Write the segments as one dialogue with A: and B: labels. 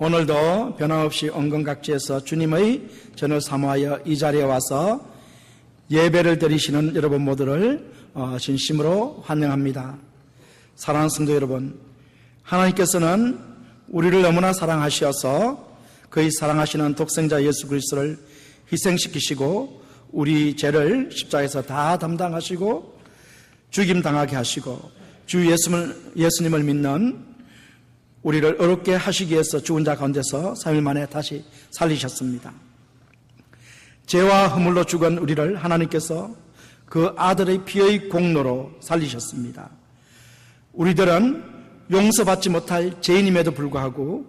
A: 오늘도 변함없이 온건각지에서 주님의 전을 사모하여 이 자리에 와서 예배를 드리시는 여러분 모두를 진심으로 환영합니다. 사랑하는 성도 여러분, 하나님께서는 우리를 너무나 사랑하셔서 그의 사랑하시는 독생자 예수 그리스도를 희생시키시고 우리 죄를 십자가에서 다 담당하시고 죽임당하게 하시고 주 예수님을 믿는 우리를 어렵게 하시기 위해서 죽은 자 가운데서 3일 만에 다시 살리셨습니다. 죄와 허물로 죽은 우리를 하나님께서 그 아들의 피의 공로로 살리셨습니다. 우리들은 용서받지 못할 죄인임에도 불구하고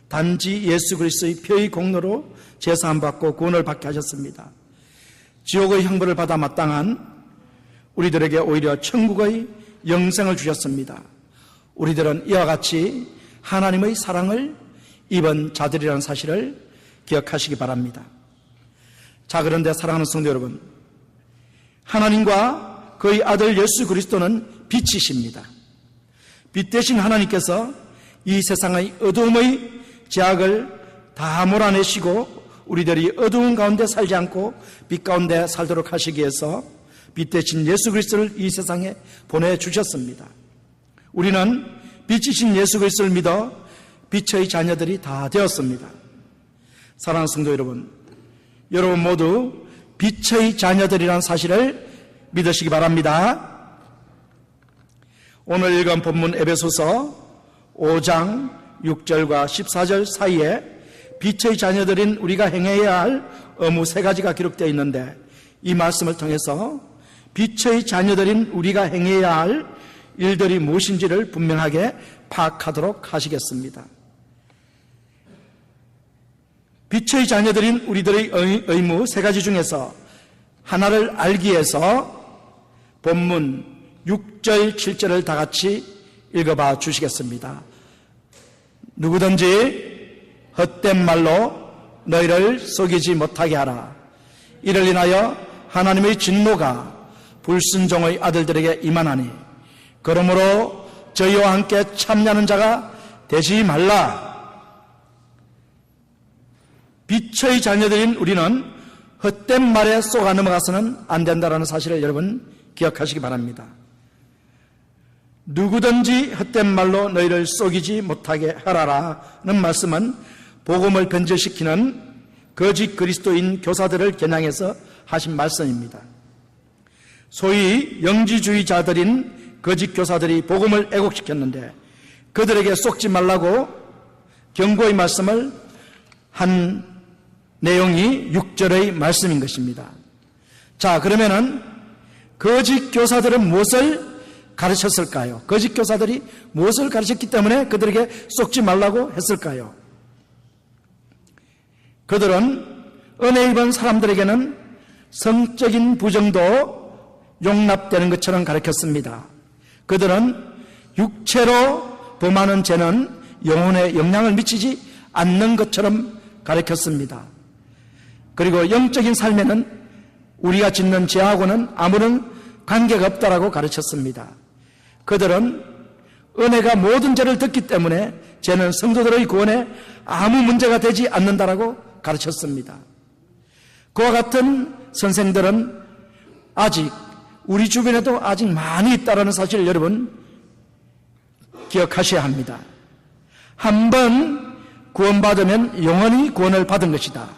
A: 단지 예수 그리스도의 피의 공로로 제사함 받고 구원을 받게 하셨습니다. 지옥의 형벌을 받아 마땅한 우리들에게 오히려 천국의 영생을 주셨습니다. 우리들은 이와 같이 하나님의 사랑을 입은 자들이라는 사실을 기억하시기 바랍니다. 자, 그런데 사랑하는 성도 여러분, 하나님과 그의 아들 예수 그리스도는 빛이십니다. 빛 대신 하나님께서 이 세상의 어두움의 죄악을 다 몰아내시고 우리들이 어두운 가운데 살지 않고 빛 가운데 살도록 하시기 위해서 빛 대신 예수 그리스도를 이 세상에 보내주셨습니다. 우리는 빛이신 예수 그리스도를 믿어 빛의 자녀들이 다 되었습니다. 사랑하는 성도 여러분, 여러분 모두 빛의 자녀들이라는 사실을 믿으시기 바랍니다. 오늘 읽은 본문 에베소서 5장 6절과 14절 사이에 빛의 자녀들인 우리가 행해야 할 의무 3가지가 기록되어 있는데, 이 말씀을 통해서 빛의 자녀들인 우리가 행해야 할 일들이 무엇인지를 분명하게 파악하도록 하시겠습니다. 빛의 자녀들인 우리들의 의무 3가지 중에서 하나를 알기 위해서 본문 6절, 7절을 다 같이 읽어봐 주시겠습니다. 누구든지 헛된 말로 너희를 속이지 못하게 하라. 이를 인하여 하나님의 진노가 불순종의 아들들에게 임하나니 그러므로 저희와 함께 참여하는 자가 되지 말라. 빛의 자녀들인 우리는 헛된 말에 쏘가 넘어가서는 안 된다는 사실을 여러분 기억하시기 바랍니다. 누구든지 헛된 말로 너희를 속이지 못하게 하라라는 말씀은 복음을 변질시키는 거짓 그리스도인 교사들을 겨냥해서 하신 말씀입니다. 소위 영지주의자들인 거짓 교사들이 복음을 애곡시켰는데 그들에게 속지 말라고 경고의 말씀을 한 내용이 6절의 말씀인 것입니다. 자, 그러면은 거짓 교사들은 무엇을 가르쳤을까요? 거짓 교사들이 무엇을 가르쳤기 때문에 그들에게 속지 말라고 했을까요? 그들은 은혜 입은 사람들에게는 성적인 부정도 용납되는 것처럼 가르쳤습니다. 그들은 육체로 범하는 죄는 영혼에 영향을 미치지 않는 것처럼 가르쳤습니다. 그리고 영적인 삶에는 우리가 짓는 죄하고는 아무런 관계가 없다라고 가르쳤습니다. 그들은 은혜가 모든 죄를 덮기 때문에 죄는 성도들의 구원에 아무 문제가 되지 않는다라고 가르쳤습니다. 그와 같은 선생들은 아직 우리 주변에도 아직 많이 있다는 사실을 여러분 기억하셔야 합니다. 한 번 구원받으면 영원히 구원을 받은 것이다.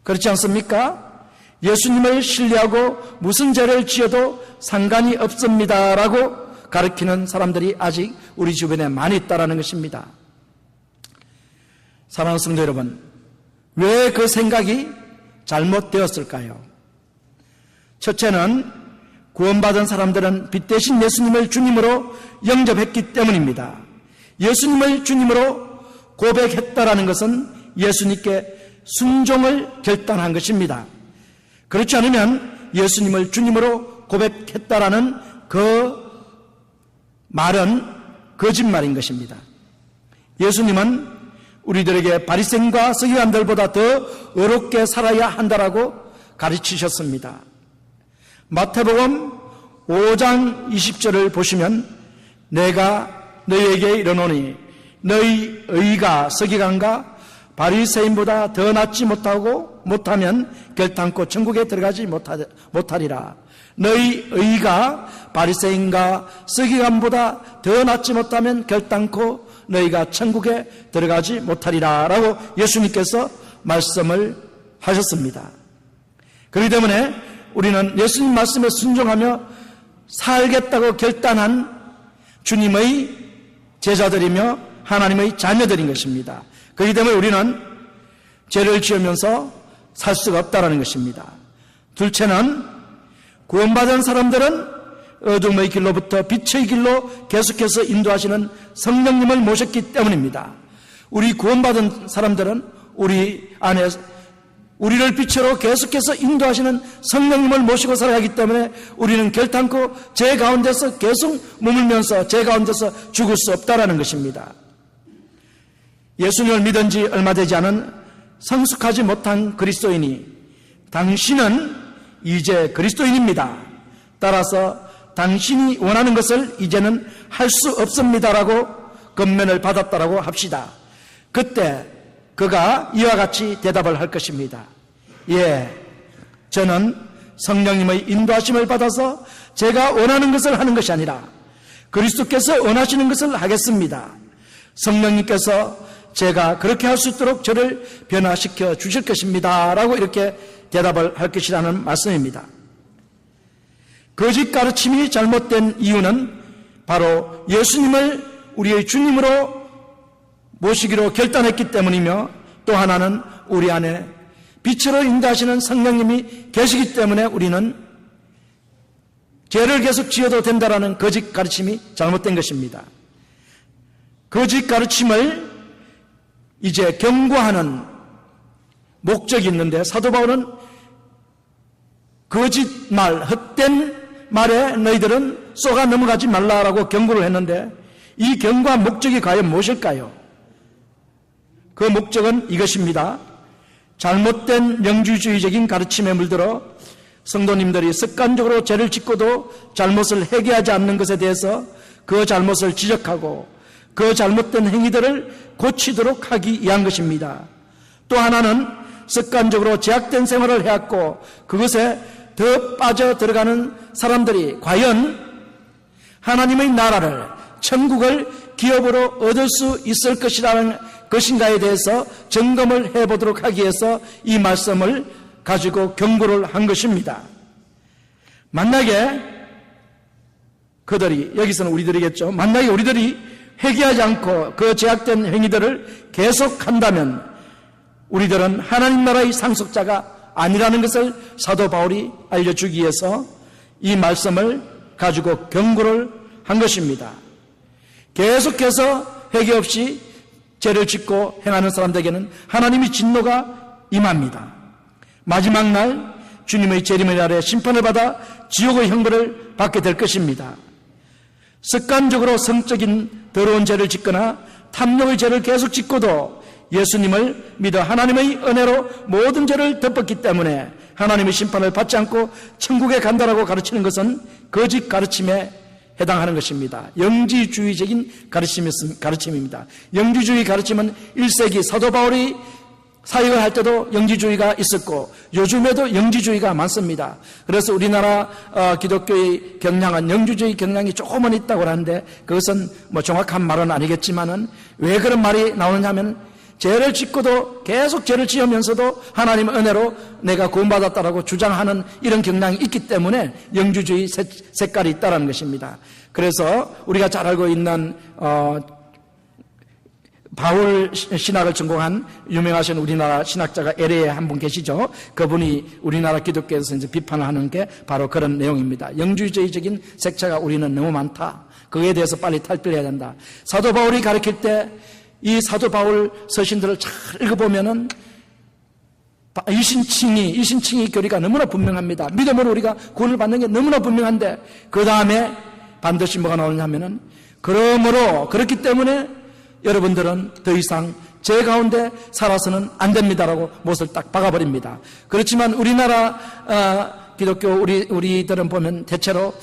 A: 그렇지 않습니까? 예수님을 신뢰하고 무슨 죄를 지어도 상관이 없습니다라고 가르치는 사람들이 아직 우리 주변에 많이 있다는 것입니다. 사랑하는 성도 여러분, 왜 그 생각이 잘못되었을까요? 첫째는 구원받은 사람들은 빛 대신 예수님을 주님으로 영접했기 때문입니다. 예수님을 주님으로 고백했다라는 것은 예수님께 순종을 결단한 것입니다. 그렇지 않으면 예수님을 주님으로 고백했다라는 그 말은 거짓말인 것입니다. 예수님은 우리들에게 바리새인과 서기관들보다 더 어렵게 살아야 한다라고 가르치셨습니다. 마태복음 5장 20절을 보시면 내가 너희에게 이르노니 너희 의가 서기관과 바리새인보다 더 낫지 못하면 결단코 천국에 들어가지 못하리라. 너희 의가 바리새인과 서기관보다 더 낫지 못하면 결단코 너희가 천국에 들어가지 못하리라 라고 예수님께서 말씀을 하셨습니다. 그렇기 때문에 우리는 예수님 말씀에 순종하며 살겠다고 결단한 주님의 제자들이며 하나님의 자녀들인 것입니다. 그렇기 때문에 우리는 죄를 지으면서 살 수가 없다는 것입니다. 둘째는 구원받은 사람들은 어둠의 길로부터 빛의 길로 계속해서 인도하시는 성령님을 모셨기 때문입니다. 우리 구원받은 사람들은 우리 안에 우리를 빛으로 계속해서 인도하시는 성령님을 모시고 살아가기 때문에 우리는 결단코 죄 가운데서 계속 머물면서 죄 가운데서 죽을 수 없다는 것입니다. 예수님을 믿은 지 얼마 되지 않은 성숙하지 못한 그리스도인이 당신은 이제 그리스도인입니다. 따라서 당신이 원하는 것을 이제는 할 수 없습니다라고 권면을 받았다라고 합시다. 그때 그가 이와 같이 대답을 할 것입니다. 예, 저는 성령님의 인도하심을 받아서 제가 원하는 것을 하는 것이 아니라 그리스도께서 원하시는 것을 하겠습니다. 성령님께서 제가 그렇게 할 수 있도록 저를 변화시켜 주실 것입니다 라고 이렇게 대답을 할 것이라는 말씀입니다. 거짓 가르침이 잘못된 이유는 바로 예수님을 우리의 주님으로 모시기로 결단했기 때문이며, 또 하나는 우리 안에 빛으로 인도하시는 성령님이 계시기 때문에 우리는 죄를 계속 지어도 된다라는 거짓 가르침이 잘못된 것입니다. 거짓 가르침을 이제 경고하는 목적이 있는데, 사도 바울은 거짓말, 헛된 말에 너희들은 쏘가 넘어가지 말라라고 경고를 했는데, 이 경고한 목적이 과연 무엇일까요? 그 목적은 이것입니다. 잘못된 영주주의적인 가르침에 물들어 성도님들이 습관적으로 죄를 짓고도 잘못을 회개하지 않는 것에 대해서 그 잘못을 지적하고 그 잘못된 행위들을 고치도록 하기 위한 것입니다. 또 하나는 습관적으로 제약된 생활을 해왔고 그것에 더 빠져 들어가는 사람들이 과연 하나님의 나라를, 천국을 기업으로 얻을 수 있을 것인가에 대해서 점검을 해보도록 하기 위해서 이 말씀을 가지고 경고를 한 것입니다. 만약에 그들이, 여기서는 우리들이겠죠. 만약에 우리들이 회개하지 않고 그 제약된 행위들을 계속한다면 우리들은 하나님 나라의 상속자가 아니라는 것을 사도 바울이 알려주기 위해서 이 말씀을 가지고 경고를 한 것입니다. 계속해서 회개 없이 죄를 짓고 행하는 사람들에게는 하나님의 진노가 임합니다. 마지막 날 주님의 재림의 날에 심판을 받아 지옥의 형벌을 받게 될 것입니다. 습관적으로 성적인 더러운 죄를 짓거나 탐욕의 죄를 계속 짓고도 예수님을 믿어 하나님의 은혜로 모든 죄를 덮었기 때문에 하나님의 심판을 받지 않고 천국에 간다라고 가르치는 것은 거짓 가르침에 해당하는 것입니다. 영지주의적인 가르침입니다. 영지주의 가르침은 1세기 사도 바울이 사역을 할 때도 영지주의가 있었고 요즘에도 영지주의가 많습니다. 그래서 우리나라 기독교의 경향은 영지주의 경향이 조금은 있다고 하는데 그것은 뭐 정확한 말은 아니겠지만은 왜 그런 말이 나오느냐 하면 죄를 짓고도 계속 죄를 지으면서도 하나님의 은혜로 내가 구원받았다라고 주장하는 이런 경향이 있기 때문에 영주주의 색깔이 있다는 것입니다. 그래서 우리가 잘 알고 있는 바울 신학을 전공한 유명하신 우리나라 신학자가 LA에 한 분 계시죠. 그분이 우리나라 기독교에서 이제 비판을 하는 게 바로 그런 내용입니다. 영주주의적인 색채가 우리는 너무 많다. 그에 대해서 빨리 탈피해야 된다. 사도 바울이 가르칠 때 이 사도 바울 서신들을 잘 읽어보면은 이신칭의 교리가 너무나 분명합니다. 믿음으로 우리가 구원을 받는 게 너무나 분명한데 그 다음에 반드시 뭐가 나오냐 하면은 그러므로 그렇기 때문에 여러분들은 더 이상 죄 가운데 살아서는 안 됩니다라고 못을 딱 박아버립니다. 그렇지만 우리나라 기독교 우리들은 보면 대체로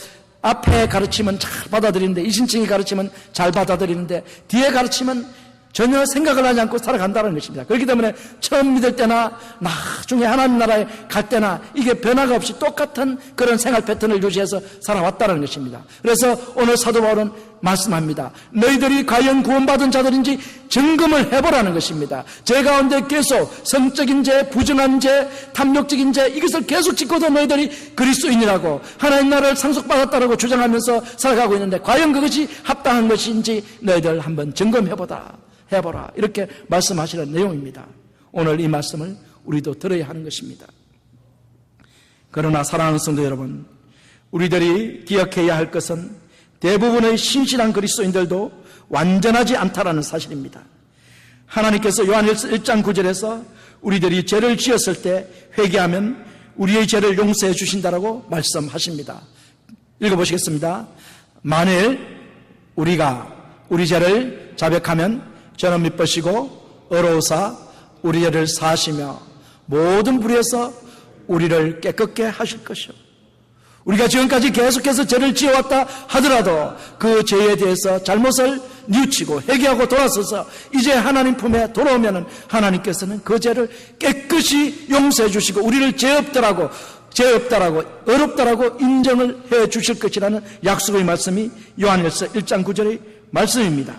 A: 앞에 가르치면 잘 받아들이는데, 이신칭이 가르치면 잘 받아들이는데, 뒤에 가르치면 전혀 생각을 하지 않고 살아간다는 것입니다. 그렇기 때문에 처음 믿을 때나 나중에 하나님 나라에 갈 때나 이게 변화가 없이 똑같은 그런 생활 패턴을 유지해서 살아왔다는 것입니다. 그래서 오늘 사도 바울은 말씀합니다. 너희들이 과연 구원받은 자들인지 점검을 해보라는 것입니다. 제 가운데 계속 성적인 죄, 부정한 죄, 탐욕적인 죄, 이것을 계속 짓고도 너희들이 그리스도인이라고 하나님 나라를 상속받았다라고 주장하면서 살아가고 있는데 과연 그것이 합당한 것인지 너희들 한번 점검해보라. 이렇게 말씀하시는 내용입니다. 오늘 이 말씀을 우리도 들어야 하는 것입니다. 그러나 사랑하는 성도 여러분, 우리들이 기억해야 할 것은 대부분의 신실한 그리스도인들도 완전하지 않다라는 사실입니다. 하나님께서 요한일서 1장 9절에서 우리들이 죄를 지었을 때 회개하면 우리의 죄를 용서해 주신다라고 말씀하십니다. 읽어보시겠습니다. 만일 우리가 우리 죄를 자백하면 저는 미쁘시고 어로우사 우리 죄를 사하시며 모든 불의에서 우리를 깨끗게 하실 것이요. 우리가 지금까지 계속해서 죄를 지어왔다 하더라도 그 죄에 대해서 잘못을 뉘우치고 회개하고 돌아서서 이제 하나님 품에 돌아오면 하나님께서는 그 죄를 깨끗이 용서해 주시고 우리를 죄 없다라고 어렵다라고 인정을 해 주실 것이라는 약속의 말씀이 요한일서 1장 9절의 말씀입니다.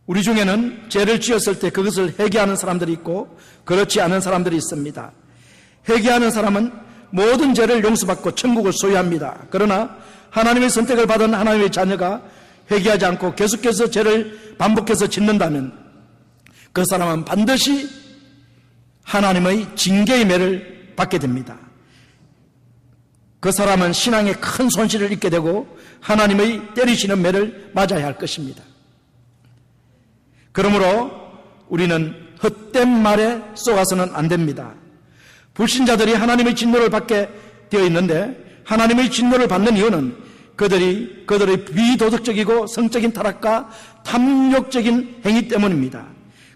A: 우리 중에는 죄를 지었을 때 그것을 회개하는 사람들이 있고 그렇지 않은 사람들이 있습니다. 회개하는 사람은 모든 죄를 용서받고 천국을 소유합니다. 그러나 하나님의 선택을 받은 하나님의 자녀가 회개하지 않고 계속해서 죄를 반복해서 짓는다면 그 사람은 반드시 하나님의 징계의 매를 받게 됩니다. 그 사람은 신앙에 큰 손실을 입게 되고 하나님의 때리시는 매를 맞아야 할 것입니다. 그러므로 우리는 헛된 말에 쏘아서는 안 됩니다. 불신자들이 하나님의 진노를 받게 되어 있는데 하나님의 진노를 받는 이유는 그들의 비도덕적이고 성적인 타락과 탐욕적인 행위 때문입니다.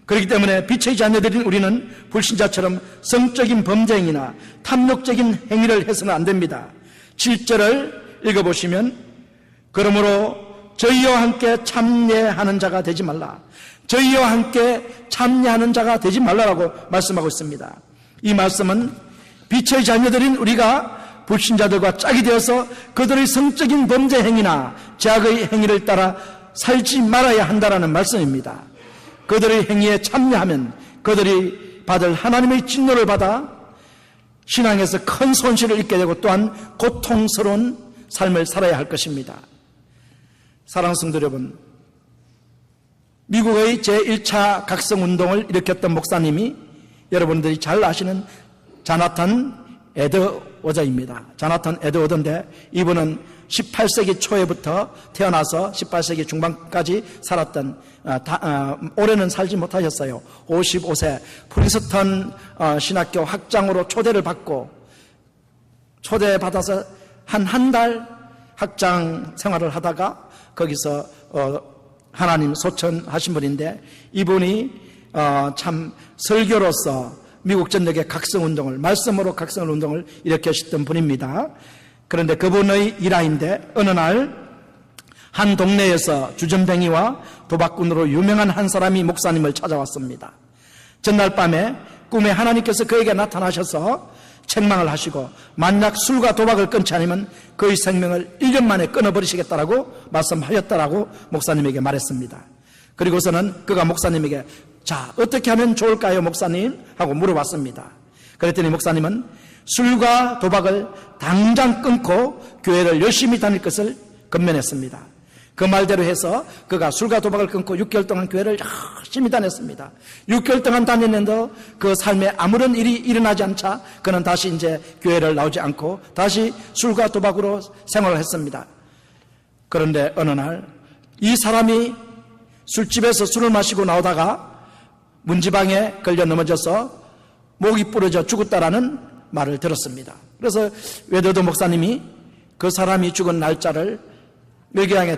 A: 그렇기 때문에 빛의 자녀들인 우리는 불신자처럼 성적인 범죄 행위나 탐욕적인 행위를 해서는 안 됩니다. 7절을 읽어보시면 그러므로 저희와 함께 참여하는 자가 되지 말라. 저희와 함께 참여하는 자가 되지 말라라고 말씀하고 있습니다. 이 말씀은 빛의 자녀들인 우리가 불신자들과 짝이 되어서 그들의 성적인 범죄 행위나 죄악의 행위를 따라 살지 말아야 한다라는 말씀입니다. 그들의 행위에 참여하면 그들이 받을 하나님의 진노를 받아 신앙에서 큰 손실을 입게 되고 또한 고통스러운 삶을 살아야 할 것입니다. 사랑하는 성도 여러분, 미국의 제1차 각성운동을 일으켰던 목사님이 여러분들이 잘 아시는 자나탄 에드워저입니다. 자나탄 에드워저인데 이분은 18세기 초에부터 태어나서 18세기 중반까지 살았던 올해는 살지 못하셨어요. 55세 프린스턴 신학교 학장으로 초대받아서 한 달 학장 생활을 하다가 거기서 하나님 소천하신 분인데 이분이 참 설교로서 미국 전역의 각성운동을 말씀으로 각성운동을 일으켰던 분입니다. 그런데 그분의 일화인데 어느 날 한 동네에서 주전뱅이와 도박꾼으로 유명한 한 사람이 목사님을 찾아왔습니다. 전날 밤에 꿈에 하나님께서 그에게 나타나셔서 책망을 하시고 만약 술과 도박을 끊지 않으면 그의 생명을 1년 만에 끊어버리시겠다라고 말씀하셨다라고 목사님에게 말했습니다. 그리고서는 그가 목사님에게 자, 어떻게 하면 좋을까요, 목사님? 하고 물어봤습니다. 그랬더니 목사님은 술과 도박을 당장 끊고 교회를 열심히 다닐 것을 권면했습니다. 그 말대로 해서 그가 술과 도박을 끊고 6개월 동안 교회를 열심히 다녔습니다. 6개월 동안 다녔는데 그 삶에 아무런 일이 일어나지 않자 그는 다시 이제 교회를 나오지 않고 다시 술과 도박으로 생활을 했습니다. 그런데 어느 날 이 사람이 술집에서 술을 마시고 나오다가 문지방에 걸려 넘어져서 목이 부러져 죽었다라는 말을 들었습니다. 그래서 웨더드 목사님이 그 사람이 죽은 날짜를 일기장에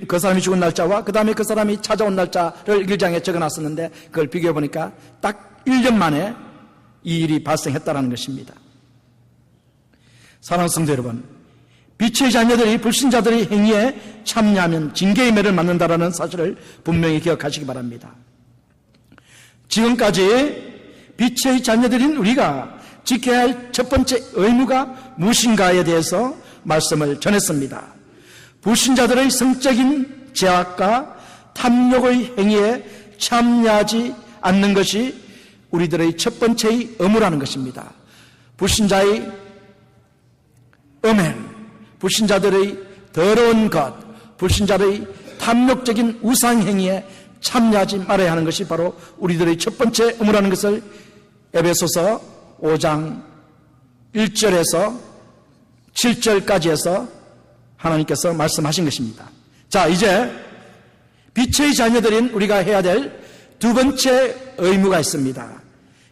A: 그 사람이 죽은 날짜와 그 다음에 그 사람이 찾아온 날짜를 일기장에 적어놨었는데 그걸 비교해 보니까 딱 1년 만에 이 일이 발생했다는 것입니다. 사랑하는 성도 여러분, 빛의 자녀들이 불신자들의 행위에 참여하면 징계의 매를 맞는다라는 사실을 분명히 기억하시기 바랍니다. 지금까지 빛의 자녀들인 우리가 지켜야 할 첫 번째 의무가 무엇인가에 대해서 말씀을 전했습니다. 불신자들의 성적인 제약과 탐욕의 행위에 참여하지 않는 것이 우리들의 첫 번째의 의무라는 것입니다. 불신자의 음행, 불신자들의 더러운 것, 불신자들의 탐욕적인 우상행위에 참여하지 말아야 하는 것이 바로 우리들의 첫 번째 의무라는 것을 에베소서 5장 1절에서 7절까지 해서 하나님께서 말씀하신 것입니다. 자, 이제 빛의 자녀들인 우리가 해야 될 두 번째 의무가 있습니다.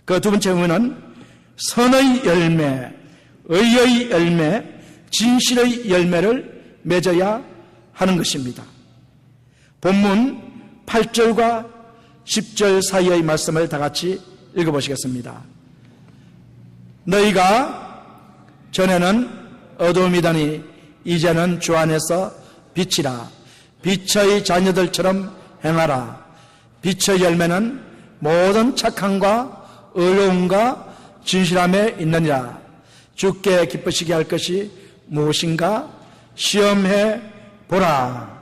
A: 그 두 번째 의무는 선의 열매, 의의 열매, 진실의 열매를 맺어야 하는 것입니다. 본문 8절과 10절 사이의 말씀을 다 같이 읽어보시겠습니다. 너희가 전에는 어두움이더니 이제는 주 안에서 빛이라. 빛의 자녀들처럼 행하라. 빛의 열매는 모든 착함과 의로움과 진실함에 있느니라. 주께 기쁘시게 할 것이 무엇인가 시험해 보라.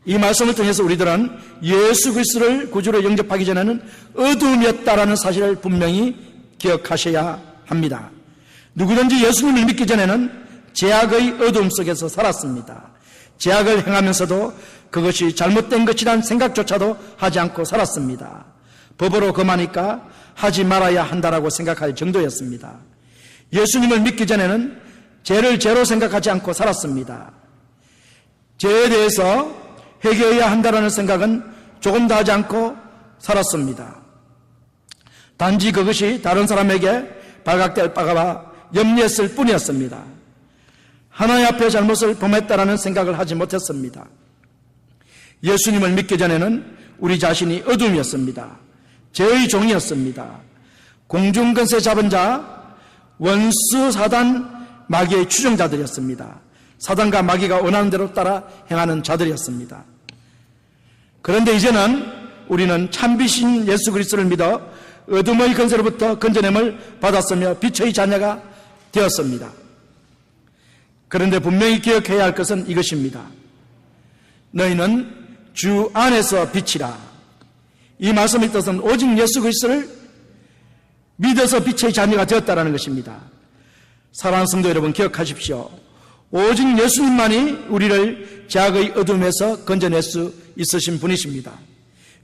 A: 이 말씀을 통해서 우리들은 예수 그리스도를 구주로 영접하기 전에는 어두움이었다라는 사실을 분명히 기억하셔야 합니다. 누구든지 예수님을 믿기 전에는 죄악의 어두움 속에서 살았습니다. 죄악을 행하면서도 그것이 잘못된 것이라는 생각조차도 하지 않고 살았습니다. 법으로 금하니까 하지 말아야 한다라고 생각할 정도였습니다. 예수님을 믿기 전에는 죄를 죄로 생각하지 않고 살았습니다. 죄에 대해서 회개해야 한다라는 생각은 조금도 하지 않고 살았습니다. 단지 그것이 다른 사람에게 발각될 바가 염려했을 뿐이었습니다. 하나님 앞에 잘못을 범했다라는 생각을 하지 못했습니다. 예수님을 믿기 전에는 우리 자신이 어둠이었습니다. 죄의 종이었습니다. 공중권세 잡은 자, 원수 사단 마귀의 추종자들이었습니다. 사단과 마귀가 원하는 대로 따라 행하는 자들이었습니다. 그런데 이제는 우리는 참빛인 예수 그리스도를 믿어 어둠의 권세로부터 건져냄을 받았으며 빛의 자녀가 되었습니다. 그런데 분명히 기억해야 할 것은 이것입니다. 너희는 주 안에서 빛이라. 이 말씀의 뜻은 오직 예수 그리스도를 믿어서 빛의 자녀가 되었다는 것입니다. 사랑하는 성도 여러분, 기억하십시오. 오직 예수님만이 우리를 죄악의 어둠에서 건져낼 수 있으신 분이십니다.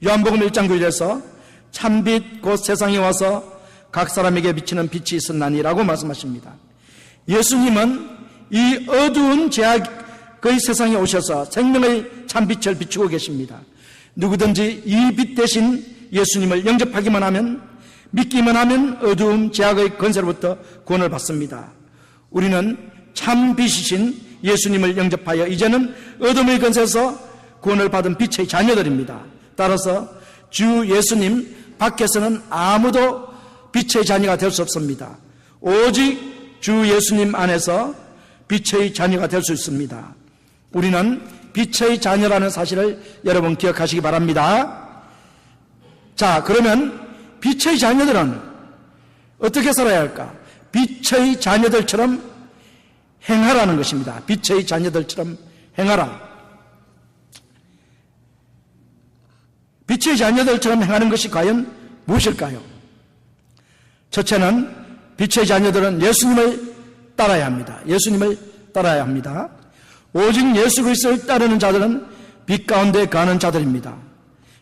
A: 요한복음 1장 9절에서 참빛 곧 세상에 와서 각 사람에게 비치는 빛이 있었나니라고 말씀하십니다. 예수님은 이 어두운 죄악의 세상에 오셔서 생명의 참빛을 비추고 계십니다. 누구든지 이 빛 대신 예수님을 영접하기만 하면, 믿기만 하면 어두움 죄악의 권세로부터 구원을 받습니다. 우리는 참빛이신 예수님을 영접하여 이제는 어둠의 권세에서 구원을 받은 빛의 자녀들입니다. 따라서 주 예수님 밖에서는 아무도 빛의 자녀가 될 수 없습니다. 오직 주 예수님 안에서 빛의 자녀가 될 수 있습니다. 우리는 빛의 자녀라는 사실을 여러분 기억하시기 바랍니다. 자, 그러면 빛의 자녀들은 어떻게 살아야 할까? 빛의 자녀들처럼 행하라는 것입니다. 빛의 자녀들처럼 행하라. 빛의 자녀들처럼 행하는 것이 과연 무엇일까요? 첫째는 빛의 자녀들은 예수님을 따라야 합니다. 예수님을 따라야 합니다. 오직 예수 그리스도를 따르는 자들은 빛 가운데 가는 자들입니다.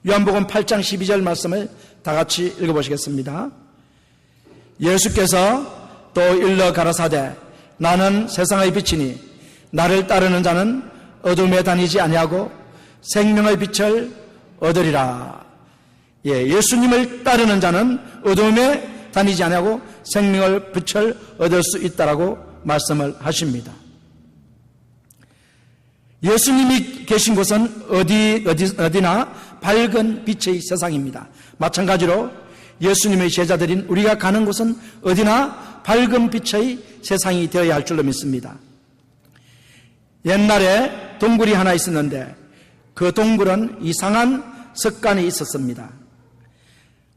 A: 요한복음 8장 12절 말씀을 다 같이 읽어보시겠습니다. 예수께서 또 일러 가라사대 나는 세상의 빛이니 나를 따르는 자는 어둠에 다니지 아니하고 생명의 빛을 얻으리라. 예수님을 따르는 자는 어둠에 다니지 아니하고 생명의 빛을 얻을 수 있다라고 말씀을 하십니다. 예수님이 계신 곳은 어디나 밝은 빛의 세상입니다. 마찬가지로 예수님의 제자들인 우리가 가는 곳은 어디나 밝은 빛의 세상이 되어야 할 줄로 믿습니다. 옛날에 동굴이 하나 있었는데 그 동굴은 이상한 습관이 있었습니다.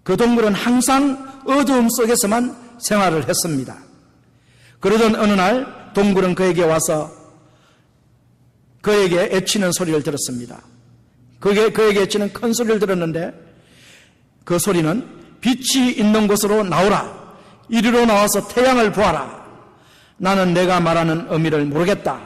A: 그 동굴은 항상 어두움 속에서만 생활을 했습니다. 그러던 어느 날 동굴은 그에게 와서 그에게 애치는 소리를 들었습니다. 그에게 애치는 큰 소리를 들었는데 그 소리는 빛이 있는 곳으로 나오라. 이리로 나와서 태양을 보아라. 나는 내가 말하는 의미를 모르겠다.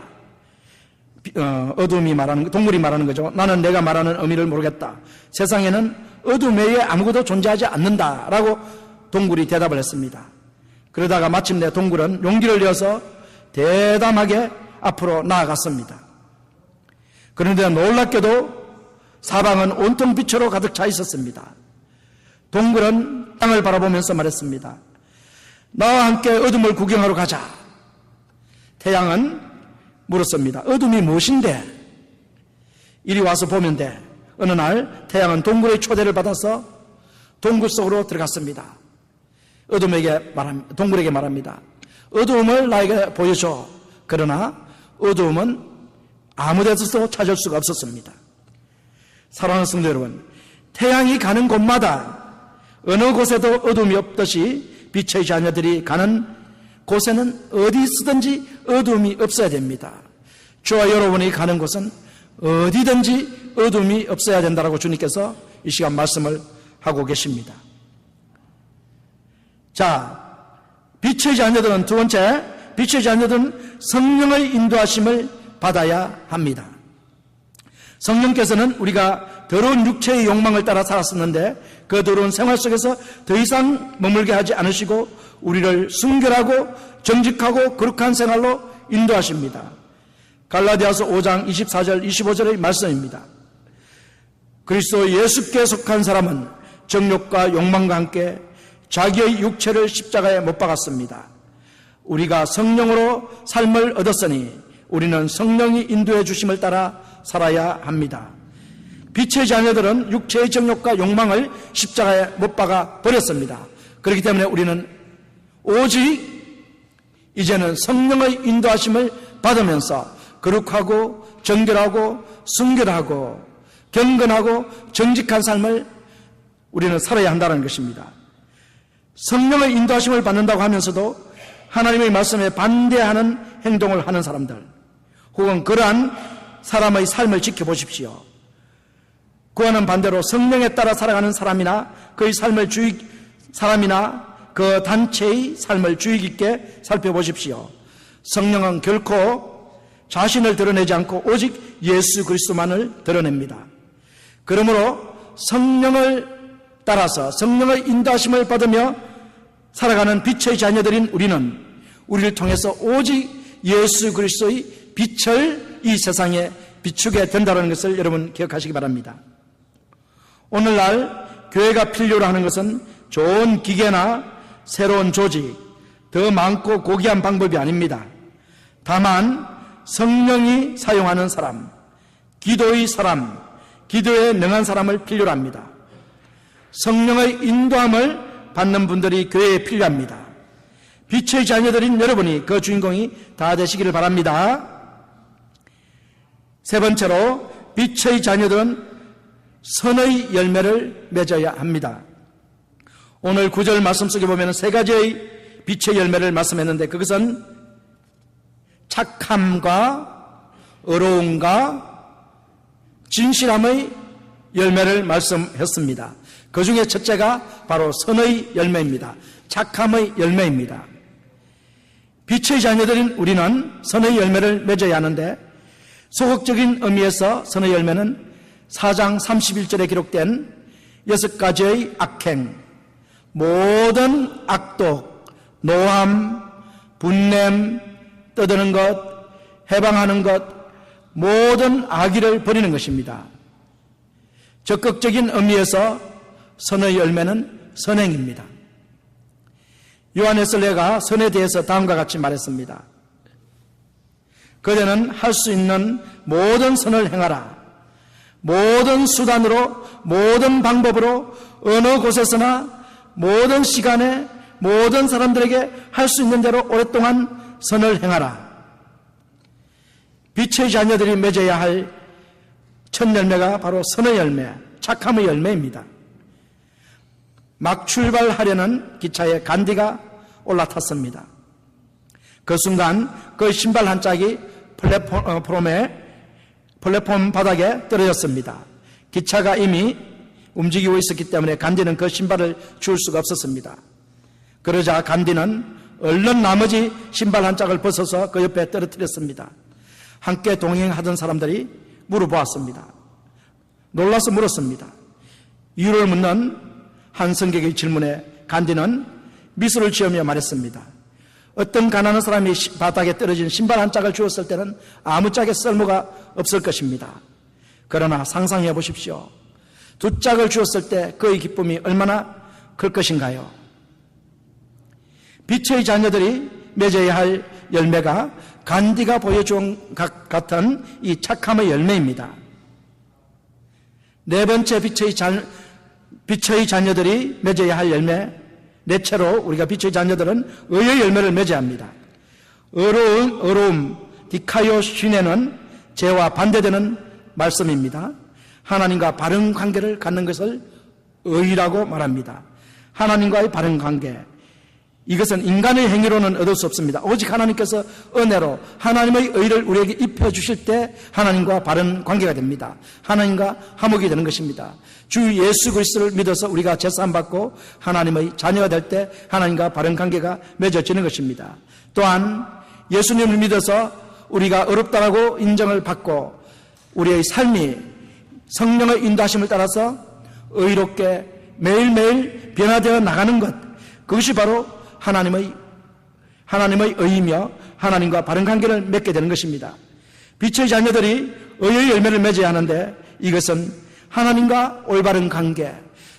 A: 어둠이 말하는, 동굴이 말하는 거죠. 나는 내가 말하는 의미를 모르겠다. 세상에는 어둠 외에 아무것도 존재하지 않는다. 라고 동굴이 대답을 했습니다. 그러다가 마침내 동굴은 용기를 내어서 대담하게 앞으로 나아갔습니다. 그런데 놀랍게도 사방은 온통 빛으로 가득 차 있었습니다. 동굴은 땅을 바라보면서 말했습니다. 나와 함께 어둠을 구경하러 가자. 태양은 물었습니다. 어둠이 무엇인데? 이리 와서 보면 돼. 어느 날 태양은 동굴의 초대를 받아서 동굴 속으로 들어갔습니다. 동굴에게 말합니다. 어두움을 나에게 보여줘. 그러나 어두움은 아무 데서도 찾을 수가 없었습니다. 사랑하는 성도 여러분, 태양이 가는 곳마다 어느 곳에도 어둠이 없듯이 빛의 자녀들이 가는 곳에는 어디서든지 어둠이 없어야 됩니다. 저와 여러분이 가는 곳은 어디든지 어둠이 없어야 된다고 주님께서 이 시간 말씀을 하고 계십니다. 자, 빛의 자녀들은 두 번째, 빛의 자녀들은 성령의 인도하심을 받아야 합니다. 성령께서는 우리가 더러운 육체의 욕망을 따라 살았었는데 그 더러운 생활 속에서 더 이상 머물게 하지 않으시고 우리를 순결하고 정직하고 거룩한 생활로 인도하십니다. 갈라디아서 5장 24절 25절의 말씀입니다. 그리스도 예수께 속한 사람은 정욕과 욕망과 함께 자기의 육체를 십자가에 못 박았습니다. 우리가 성령으로 삶을 얻었으니 우리는 성령이 인도해 주심을 따라 살아야 합니다. 빛의 자녀들은 육체의 정욕과 욕망을 십자가에 못 박아 버렸습니다. 그렇기 때문에 우리는 오직 이제는 성령의 인도하심을 받으면서 거룩하고 정결하고 순결하고 경건하고 정직한 삶을 우리는 살아야 한다는 것입니다. 성령의 인도하심을 받는다고 하면서도 하나님의 말씀에 반대하는 행동을 하는 사람들 혹은 그러한 사람의 삶을 지켜보십시오. 그와는 반대로 성령에 따라 살아가는 사람이나 그의 삶을 사람이나 그 단체의 삶을 주의 깊게 살펴보십시오. 성령은 결코 자신을 드러내지 않고 오직 예수 그리스도만을 드러냅니다. 그러므로 성령을 따라서 성령의 인도하심을 받으며 살아가는 빛의 자녀들인 우리를 통해서 오직 예수 그리스도의 빛을 이 세상에 비추게 된다는 것을 여러분 기억하시기 바랍니다. 오늘날 교회가 필요로 하는 것은 좋은 기계나 새로운 조직, 더 많고 고귀한 방법이 아닙니다. 다만 성령이 사용하는 사람, 기도의 사람, 기도에 능한 사람을 필요로 합니다. 성령의 인도함을 받는 분들이 교회에 필요합니다. 빛의 자녀들인 여러분이 그 주인공이 다 되시기를 바랍니다. 세 번째로 빛의 자녀들은 선의 열매를 맺어야 합니다. 오늘 9절 말씀 속에 보면 세 가지의 빛의 열매를 말씀했는데 그것은 착함과 의로움과 진실함의 열매를 말씀했습니다. 그 중에 첫째가 바로 선의 열매입니다. 착함의 열매입니다. 빛의 자녀들인 우리는 선의 열매를 맺어야 하는데 소극적인 의미에서 선의 열매는 4장 31절에 기록된 6가지의 악행, 모든 악독, 노함, 분냄, 떠드는 것, 해방하는 것, 모든 악의를 버리는 것입니다. 적극적인 의미에서 선의 열매는 선행입니다. 요한 웨슬레가 선에 대해서 다음과 같이 말했습니다. 그대는 할 수 있는 모든 선을 행하라. 모든 수단으로, 모든 방법으로, 어느 곳에서나, 모든 시간에, 모든 사람들에게 할 수 있는 대로 오랫동안 선을 행하라. 빛의 자녀들이 맺어야 할 첫 열매가 바로 선의 열매, 착함의 열매입니다. 막 출발하려는 기차에 간디가 올라탔습니다. 그 순간 그 신발 한 짝이 플랫폼 바닥에 떨어졌습니다. 기차가 이미 움직이고 있었기 때문에 간디는 그 신발을 줄 수가 없었습니다. 그러자 간디는 얼른 나머지 신발 한 짝을 벗어서 그 옆에 떨어뜨렸습니다. 함께 동행하던 사람들이 물어보았습니다. 놀라서 물었습니다. 이유를 묻는 한 승객의 질문에 간디는 미소를 지으며 말했습니다. 어떤 가난한 사람이 바닥에 떨어진 신발 한 짝을 주었을 때는 아무짝에 쓸모가 없을 것입니다. 그러나 상상해 보십시오. 두 짝을 주었을 때 그의 기쁨이 얼마나 클 것인가요? 빛의 자녀들이 맺어야 할 열매가 간디가 보여준 것 같은 이 착함의 열매입니다. 네 번째 빛의 자녀들이 맺어야 할 열매, 넷째로 우리가 빛의 자녀들은 의의 열매를 맺어야 합니다. 의로움, 디카요 슈네는 죄와 반대되는 말씀입니다. 하나님과 바른 관계를 갖는 것을 의라고 말합니다. 하나님과의 바른 관계, 이것은 인간의 행위로는 얻을 수 없습니다. 오직 하나님께서 은혜로 하나님의 의를 우리에게 입혀주실 때 하나님과 바른 관계가 됩니다. 하나님과 화목이 되는 것입니다. 주 예수 그리스도를 믿어서 우리가 제사함받고 하나님의 자녀가 될 때 하나님과 바른 관계가 맺어지는 것입니다. 또한 예수님을 믿어서 우리가 어렵다라고 인정을 받고 우리의 삶이 성령의 인도하심을 따라서 의롭게 매일매일 변화되어 나가는 것, 그것이 바로 하나님의 의이며 하나님과 바른 관계를 맺게 되는 것입니다. 빛의 자녀들이 의의 열매를 맺어야 하는데 이것은 하나님과 올바른 관계,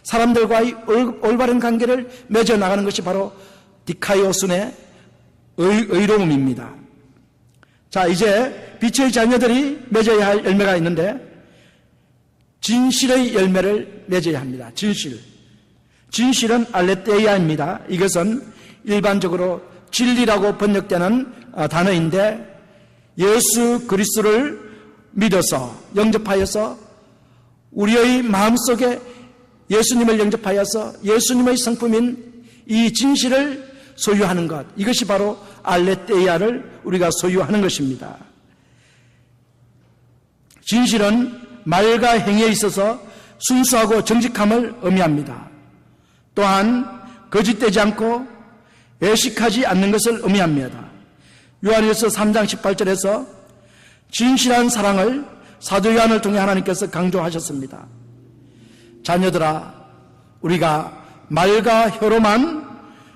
A: 사람들과의 올바른 관계를 맺어 나가는 것이 바로 디카이오순의 의로움입니다. 자, 이제 빛의 자녀들이 맺어야 할 열매가 있는데 진실의 열매를 맺어야 합니다. 진실은 알레테이아입니다. 이것은 일반적으로 진리라고 번역되는 단어인데 예수 그리스도를 믿어서 영접하여서 우리의 마음속에 예수님을 영접하여서 예수님의 성품인 이 진실을 소유하는 것, 이것이 바로 알레테이아를 우리가 소유하는 것입니다. 진실은 말과 행위에 있어서 순수하고 정직함을 의미합니다. 또한 거짓되지 않고 외식하지 않는 것을 의미합니다. 요한일서 3장 18절에서 진실한 사랑을 사도 요한을 통해 하나님께서 강조하셨습니다. 자녀들아, 우리가 말과 혀로만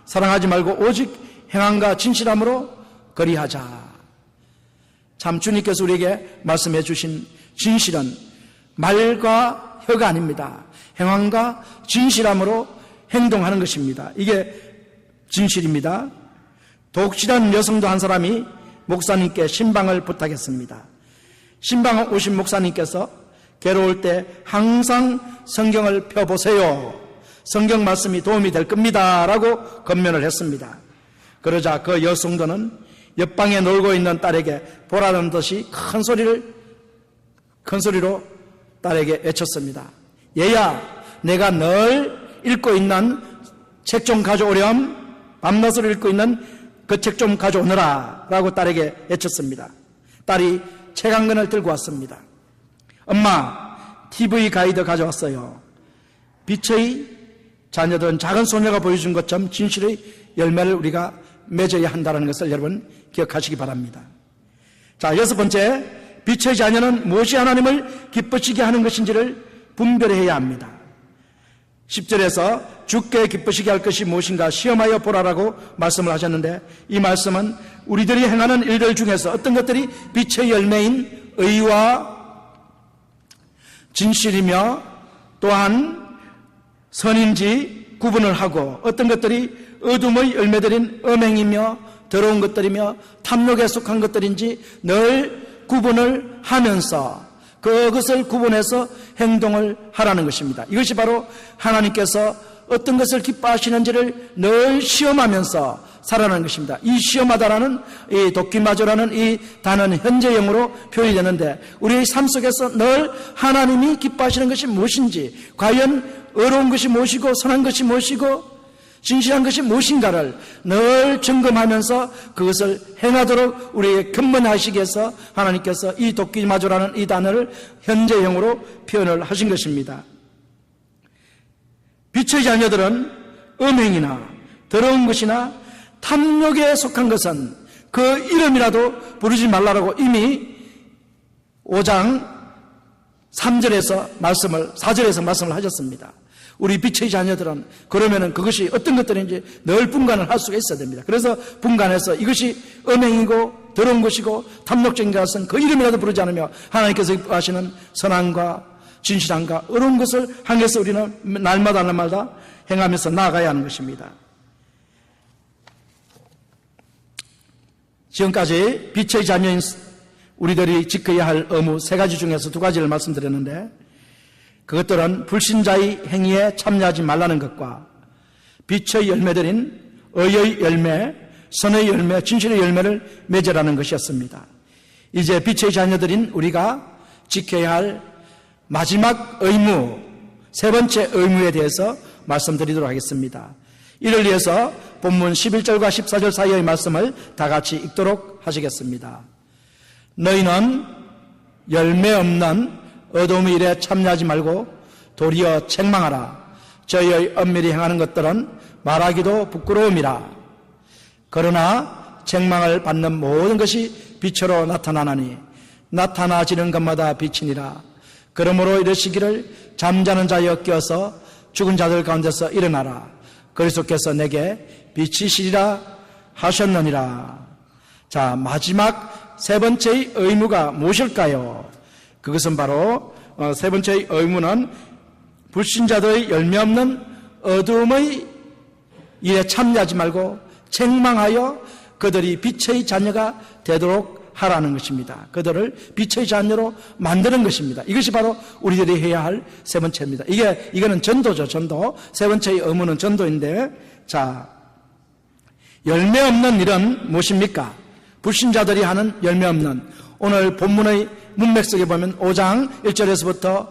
A: 사랑하지 말고 오직 행함과 진실함으로 거리하자. 참 주님께서 우리에게 말씀해 주신 진실은 말과 혀가 아닙니다. 행함과 진실함으로 행동하는 것입니다. 이게 진실입니다. 독실한 여성도 한 사람이 목사님께 신방을 부탁했습니다. 신방 오신 목사님께서 괴로울 때 항상 성경을 펴보세요. 성경 말씀이 도움이 될 겁니다. 라고 권면을 했습니다. 그러자 그 여성도는 옆방에 놀고 있는 딸에게 보라는 듯이 큰 소리로 딸에게 외쳤습니다. 얘야, 내가 늘 읽고 있는 책 좀 가져오렴. 밤낮으로 읽고 있는 그 책 좀 가져오너라 라고 딸에게 외쳤습니다. 딸이 책 한 권을 들고 왔습니다. 엄마, TV 가이드 가져왔어요. 빛의 자녀들은 작은 소녀가 보여준 것처럼 진실의 열매를 우리가 맺어야 한다는 것을 여러분 기억하시기 바랍니다. 자, 여섯 번째, 빛의 자녀는 무엇이 하나님을 기쁘시게 하는 것인지를 분별해야 합니다. 10절에서 주께 기쁘시게 할 것이 무엇인가 시험하여 보라라고 말씀을 하셨는데, 이 말씀은 우리들이 행하는 일들 중에서 어떤 것들이 빛의 열매인 의와 진실이며 또한 선인지 구분을 하고, 어떤 것들이 어둠의 열매들인 음행이며 더러운 것들이며 탐욕에 속한 것들인지 늘 구분을 하면서 그것을 구분해서 행동을 하라는 것입니다. 이것이 바로 하나님께서 어떤 것을 기뻐하시는지를 늘 시험하면서 살아가는 것입니다. 이 시험하다라는 이 도끼마저라는 이 단어는 현재형으로 표현이 되는데 우리의 삶 속에서 늘 하나님이 기뻐하시는 것이 무엇인지, 과연 어려운 것이 무엇이고 선한 것이 무엇이고 진실한 것이 무엇인가를 늘 점검하면서 그것을 행하도록 우리에게 근면하시기 위해서 하나님께서 이 도끼마저라는 이 단어를 현재형으로 표현을 하신 것입니다. 빛의 자녀들은 음행이나 더러운 것이나 탐욕에 속한 것은 그 이름이라도 부르지 말라라고 이미 5장 3절에서 4절에서 말씀을 하셨습니다. 우리 빛의 자녀들은 그러면은 그것이 어떤 것들인지 늘 분간을 할 수가 있어야 됩니다. 그래서 분간해서 이것이 음행이고 더러운 것이고 탐욕적인 것은 그 이름이라도 부르지 않으며 하나님께서 하시는 선함과 진실함과 어려운 것을 향해서 우리는 날마다 행하면서 나아가야 하는 것입니다. 지금까지 빛의 자녀인 우리들이 지켜야 할 의무 3가지 중에서 2가지를 말씀드렸는데, 그것들은 불신자의 행위에 참여하지 말라는 것과 빛의 열매들인 의의 열매, 선의 열매, 진실의 열매를 맺으라는 것이었습니다. 이제 빛의 자녀들인 우리가 지켜야 할 마지막 의무, 3번째 의무에 대해서 말씀드리도록 하겠습니다. 이를 위해서 본문 11절과 14절 사이의 말씀을 다 같이 읽도록 하시겠습니다. 너희는 열매 없는 어두움의 일에 참여하지 말고 도리어 책망하라. 저희의 엄밀히 행하는 것들은 말하기도 부끄러움이라. 그러나 책망을 받는 모든 것이 빛으로 나타나나니 나타나지는 것마다 빛이니라. 그러므로 이르시기를 잠자는 자여 깨어서 죽은 자들 가운데서 일어나라. 그리스도께서 내게 빛이시리라 하셨느니라. 자, 마지막 3번째의 의무가 무엇일까요? 그것은 바로 3번째의 의무는 불신자들의 열매 없는 어두움의 일에 참여하지 말고 책망하여 그들이 빛의 자녀가 되도록 하라는 것입니다. 그들을 빛의 자녀로 만드는 것입니다. 이것이 바로 우리들이 해야 할 3번째입니다. 이거는 전도죠, 전도. 3번째의 의무는 전도인데, 자, 열매 없는 일은 무엇입니까? 불신자들이 하는 열매 없는, 오늘 본문의 문맥 속에 보면 5장 1절에서부터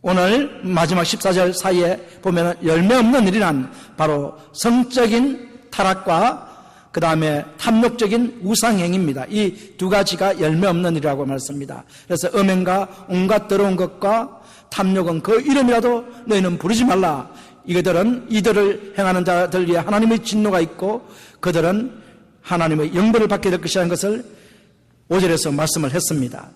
A: 오늘 마지막 14절 사이에 보면 열매 없는 일이란 바로 성적인 타락과 그 다음에 탐욕적인 우상행위입니다. 이 2가지가 열매 없는 일이라고 말했습니다. 그래서 음행과 온갖 더러운 것과 탐욕은 그 이름이라도 너희는 부르지 말라. 이들을 행하는 자들 위에 하나님의 진노가 있고 그들은 하나님의 영벌을 받게 될 것이라는 것을 5절에서 말씀을 했습니다.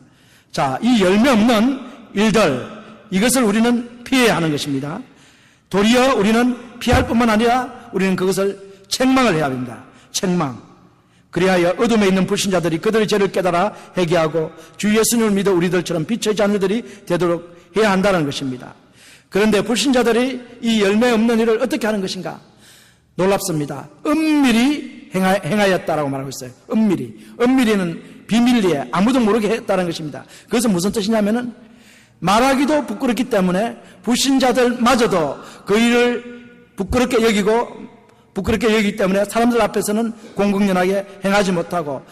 A: 자, 이 열매 없는 일들, 이것을 우리는 피해야 하는 것입니다. 도리어 우리는 피할 뿐만 아니라 우리는 그것을 책망을 해야 합니다. 책망. 그리하여 어둠에 있는 불신자들이 그들의 죄를 깨달아 회개하고 주 예수님을 믿어 우리들처럼 빛의 자녀들이 되도록 해야 한다는 것입니다. 그런데 불신자들이 이 열매 없는 일을 어떻게 하는 것인가? 놀랍습니다. 은밀히 행하였다라고 말하고 있어요. 은밀히는 비밀리에 아무도 모르게 했다는 것입니다. 그것은 무슨 뜻이냐면은 말하기도 부끄럽기 때문에 불신자들마저도 그 일을 부끄럽게 여기기 때문에 사람들 앞에서는 공공연하게 행하지 못하고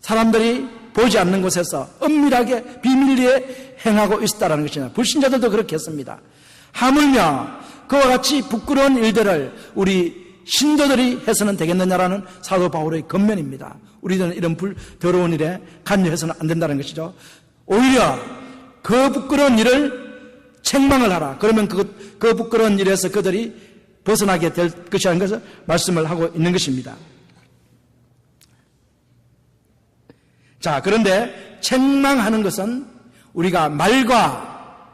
A: 사람들이 보지 않는 곳에서 은밀하게 비밀리에 행하고 있었다는 것입니다. 불신자들도 그렇게 했습니다. 하물며 그와 같이 부끄러운 일들을 우리 신도들이 해서는 되겠느냐라는 사도 바울의 권면입니다. 우리들은 이런 더러운 일에 관여해서는 안 된다는 것이죠. 오히려 그 부끄러운 일을 책망을 하라. 그러면 그 부끄러운 일에서 그들이 벗어나게 될 것이라는 것을 말씀을 하고 있는 것입니다. 자, 그런데 책망하는 것은 우리가 말과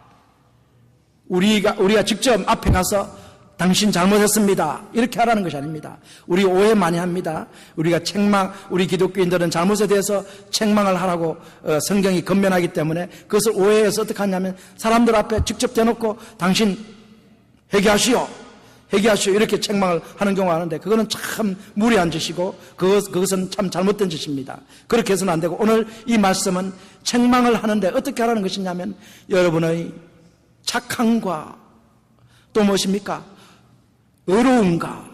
A: 우리가 직접 앞에 가서 당신 잘못했습니다 이렇게 하라는 것이 아닙니다. 우리 오해 많이 합니다. 우리가 우리 기독교인들은 잘못에 대해서 책망을 하라고 성경이 권면하기 때문에 그것을 오해해서 어떻게 하냐면 사람들 앞에 직접 대놓고 당신 회개하시오, 회개하시오 이렇게 책망을 하는 경우가 많은데 그거는 참 무리한 짓이고 그것은 참 잘못된 짓입니다. 그렇게 해서는 안 되고 오늘 이 말씀은 책망을 하는데 어떻게 하라는 것이냐면 여러분의 착함과 또 무엇입니까? 의로움과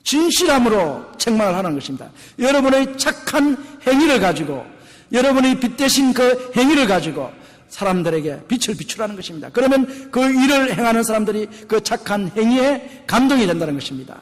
A: 진실함으로 책망을 하는 것입니다. 여러분의 착한 행위를 가지고 여러분의 빛대신 그 행위를 가지고 사람들에게 빛을 비추라는 것입니다. 그러면 그 일을 행하는 사람들이 그 착한 행위에 감동이 된다는 것입니다.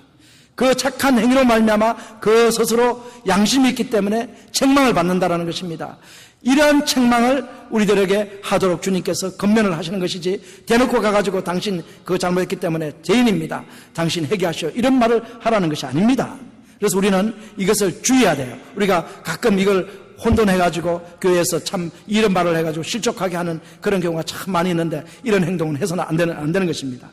A: 그 착한 행위로 말미암아 그 스스로 양심이 있기 때문에 책망을 받는다는 것입니다. 이러한 책망을 우리들에게 하도록 주님께서 권면을 하시는 것이지 대놓고 가가지고 당신 그거 잘못했기 때문에 죄인입니다. 당신 회개하시오 이런 말을 하라는 것이 아닙니다. 그래서 우리는 이것을 주의해야 돼요. 우리가 가끔 이걸 혼돈해가지고 교회에서 참 이런 말을 해가지고 실족하게 하는 그런 경우가 참 많이 있는데 이런 행동은 해서는 안 되는 것입니다.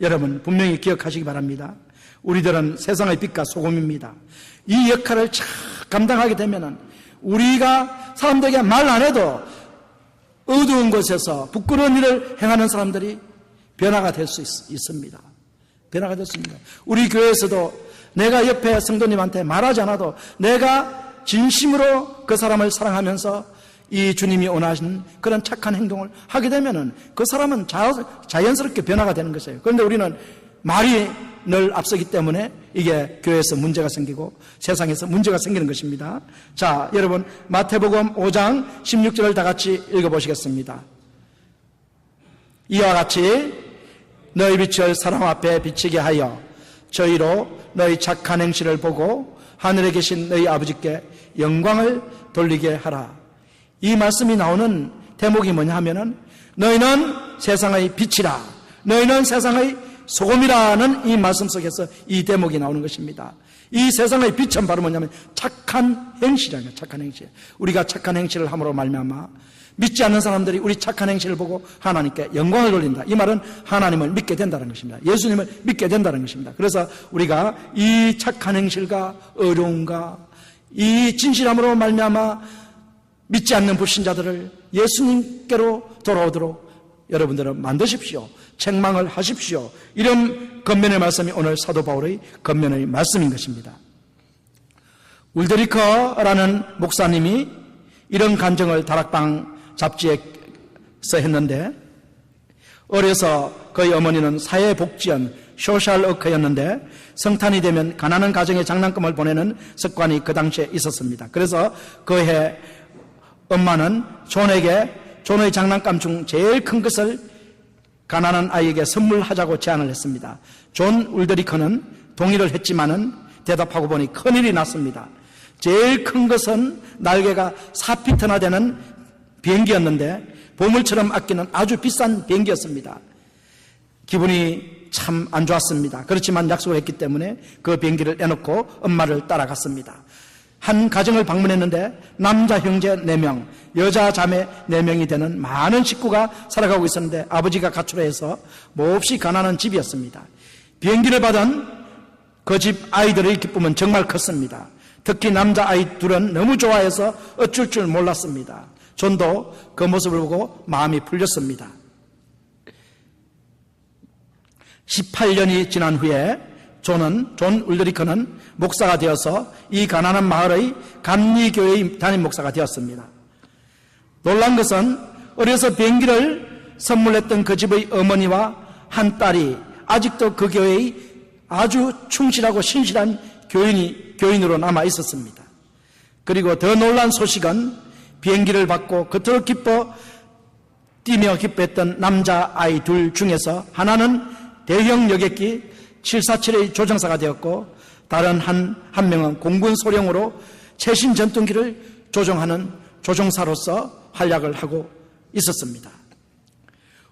A: 여러분 분명히 기억하시기 바랍니다. 우리들은 세상의 빛과 소금입니다. 이 역할을 잘 감당하게 되면은 우리가 사람들에게 말 안 해도 어두운 곳에서 부끄러운 일을 행하는 사람들이 변화가 될 수 있습니다. 변화가 됐습니다. 우리 교회에서도 내가 옆에 성도님한테 말하지 않아도 내가 진심으로 그 사람을 사랑하면서 이 주님이 원하시는 그런 착한 행동을 하게 되면은 그 사람은 자연스럽게 변화가 되는 것이에요. 그런데 우리는 말이 늘 앞서기 때문에 이게 교회에서 문제가 생기고 세상에서 문제가 생기는 것입니다. 자, 여러분 마태복음 5장 16절을 다 같이 읽어보시겠습니다. 이와 같이 너희 빛을 사람 앞에 비치게 하여 저희로 너희 착한 행실을 보고 하늘에 계신 너희 아버지께 영광을 돌리게 하라. 이 말씀이 나오는 대목이 뭐냐 하면은 너희는 세상의 빛이라, 너희는 세상의 소금이라는 이 말씀 속에서 이 대목이 나오는 것입니다. 이 세상의 빛은 바로 뭐냐면 착한 행실이에요. 착한 행실. 우리가 착한 행실을 함으로 말미암아 믿지 않는 사람들이 우리 착한 행실을 보고 하나님께 영광을 돌린다. 이 말은 하나님을 믿게 된다는 것입니다. 예수님을 믿게 된다는 것입니다. 그래서 우리가 이 착한 행실과 어려움과 이 진실함으로 말미암아 믿지 않는 불신자들을 예수님께로 돌아오도록 여러분들은 만드십시오. 책망을 하십시오. 이런 권면의 말씀이 오늘 사도 바울의 권면의 말씀인 것입니다. 울드리커라는 목사님이 이런 간증을 다락방 잡지에서 했는데 어려서 그의 어머니는 사회복지원 소셜워커였는데 성탄이 되면 가난한 가정에 장난감을 보내는 습관이 그 당시에 있었습니다. 그래서 그의 엄마는 존의 장난감 중 제일 큰 것을 가난한 아이에게 선물하자고 제안을 했습니다. 존 울드리커는 동의를 했지만은 대답하고 보니 큰일이 났습니다. 제일 큰 것은 날개가 4피트나 되는 비행기였는데 보물처럼 아끼는 아주 비싼 비행기였습니다. 기분이 참 안 좋았습니다. 그렇지만 약속을 했기 때문에 그 비행기를 내놓고 엄마를 따라갔습니다. 한 가정을 방문했는데 남자 형제 4명, 여자 자매 4명이 되는 많은 식구가 살아가고 있었는데 아버지가 가출해서 몹시 가난한 집이었습니다. 비행기를 받은 그 집 아이들의 기쁨은 정말 컸습니다. 특히 남자 아이 둘은 너무 좋아해서 어쩔 줄 몰랐습니다. 존도 그 모습을 보고 마음이 풀렸습니다. 18년이 지난 후에 존 울드리커는 목사가 되어서 이 가난한 마을의 감리교회의 담임 목사가 되었습니다. 놀란 것은 어려서 비행기를 선물했던 그 집의 어머니와 한 딸이 아직도 그 교회의 아주 충실하고 신실한 교인으로 남아 있었습니다. 그리고 더 놀란 소식은 비행기를 받고 그토록 뛰며 기뻐했던 남자 아이 둘 중에서 하나는 대형 여객기 747의 조종사가 되었고 다른 한 명은 공군 소령으로 최신 전투기를 조종하는 조종사로서 활약을 하고 있었습니다.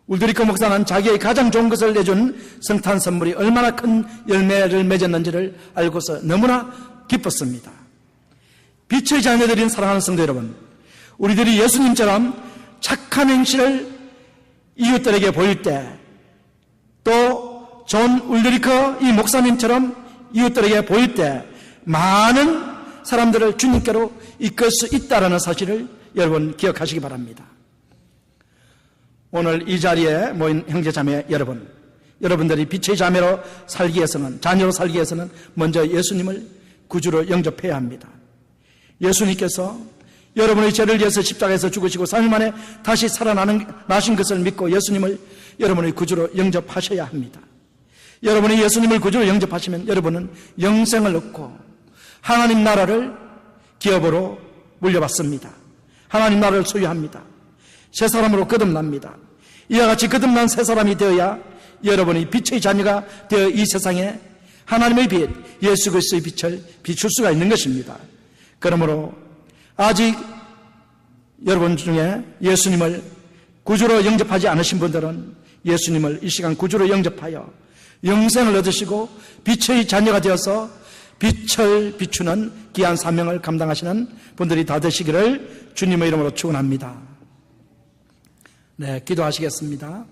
A: 울드리커 목사는 자기의 가장 좋은 것을 내준 성탄 선물이 얼마나 큰 열매를 맺었는지를 알고서 너무나 기뻤습니다. 빛의 자녀들인 사랑하는 성도 여러분, 우리들이 예수님처럼 착한 행실을 이웃들에게 보일 때, 또 존 울드리커 이 목사님처럼 이웃들에게 보일 때 많은 사람들을 주님께로 이끌 수 있다는 사실을 여러분 기억하시기 바랍니다. 오늘 이 자리에 모인 형제자매 여러분, 여러분들이 빛의 자매로 살기 위해서는, 자녀로 살기 위해서는 먼저 예수님을 구주로 영접해야 합니다. 예수님께서 여러분의 죄를 위해서 십자가에서 죽으시고 3일 만에 다시 살아나신 것을 믿고 예수님을 여러분의 구주로 영접하셔야 합니다. 여러분이 예수님을 구주로 영접하시면 여러분은 영생을 얻고 하나님 나라를 기업으로 물려받습니다. 하나님 나라를 소유합니다. 새 사람으로 거듭납니다. 이와 같이 거듭난 새 사람이 되어야 여러분이 빛의 자녀가 되어 이 세상에 하나님의 빛, 예수 그리스도의 빛을 비출 수가 있는 것입니다. 그러므로 아직 여러분 중에 예수님을 구주로 영접하지 않으신 분들은 예수님을 이 시간 구주로 영접하여 영생을 얻으시고 빛의 자녀가 되어서 빛을 비추는 귀한 사명을 감당하시는 분들이 다 되시기를 주님의 이름으로 축원합니다. 네, 기도하시겠습니다.